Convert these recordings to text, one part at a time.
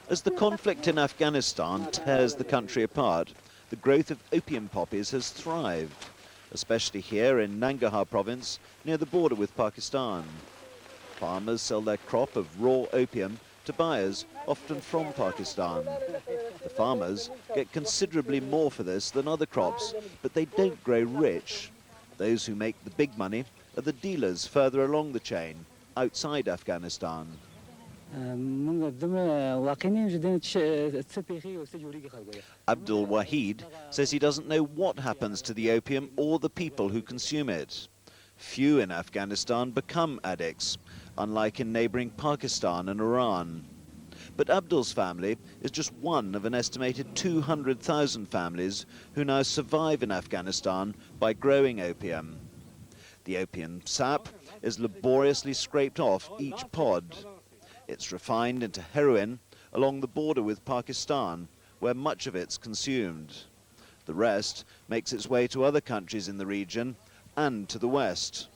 As the conflict in Afghanistan tears the country apart, the growth of opium poppies has thrived, especially here in Nangarhar province near the border with Pakistan. Farmers sell their crop of raw opium to buyers, often from Pakistan. The farmers get considerably more for this than other crops, but they don't grow rich. Those who make the big money are the dealers further along the chain, outside Afghanistan. Abdul Wahid says he doesn't know what happens to the opium or the people who consume it. Few in Afghanistan become addicts, unlike in neighboring Pakistan and Iran. But Abdul's family is just one of an estimated 200,000 families who now survive in Afghanistan by growing opium. The opium sap is laboriously scraped off each pod. It's refined into heroin along the border with Pakistan, where much of it's consumed. The rest makes its way to other countries in the region and to the west.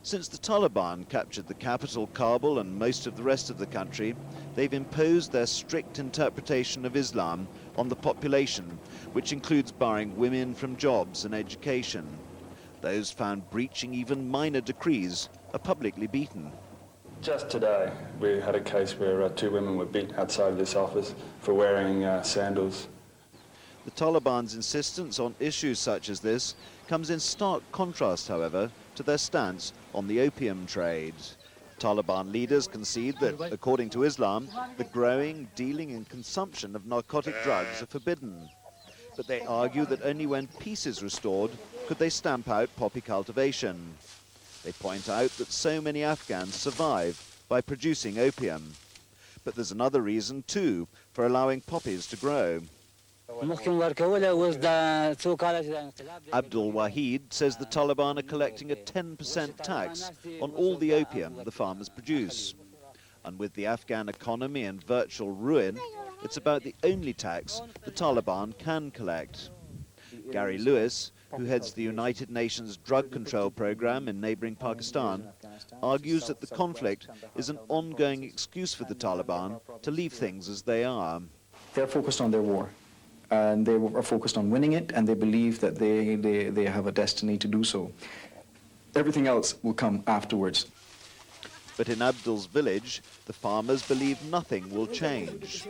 Since the Taliban captured the capital, Kabul, and most of the rest of the country, they've imposed their strict interpretation of Islam on the population, which includes barring women from jobs and education. Those found breaching even minor decrees are publicly beaten. Just today, we had a case where 2 women were beaten outside this office for wearing sandals. The Taliban's insistence on issues such as this comes in stark contrast, however, to their stance on the opium trade. Taliban leaders concede that, according to Islam, the growing, dealing and consumption of narcotic drugs are forbidden. But they argue that only when peace is restored could they stamp out poppy cultivation. They point out that so many Afghans survive by producing opium. But there's another reason, too, for allowing poppies to grow. Abdul Wahid says the Taliban are collecting a 10% tax on all the opium the farmers produce. And with the Afghan economy in virtual ruin, it's about the only tax the Taliban can collect. Gary Lewis, who heads the United Nations Drug Control Program in neighboring Pakistan, argues that the conflict is an ongoing excuse for the Taliban to leave things as they are. They're focused on their war, and they are focused on winning it, and they believe that they have a destiny to do so. Everything else will come afterwards. But in Abdul's village, the farmers believe nothing will change.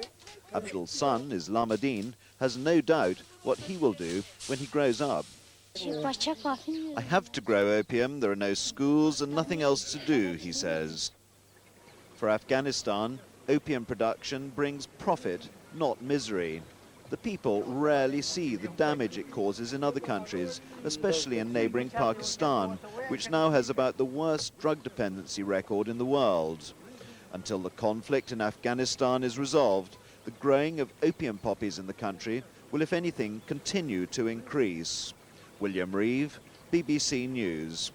Abdul's son, Islamuddin, has no doubt what he will do when he grows up. I have to grow opium, there are no schools and nothing else to do, he says. For Afghanistan, opium production brings profit, not misery. The people rarely see the damage it causes in other countries, especially in neighboring Pakistan, which now has about the worst drug dependency record in the world. Until the conflict in Afghanistan is resolved, the growing of opium poppies in the country will, if anything, continue to increase. William Reif, BBC News.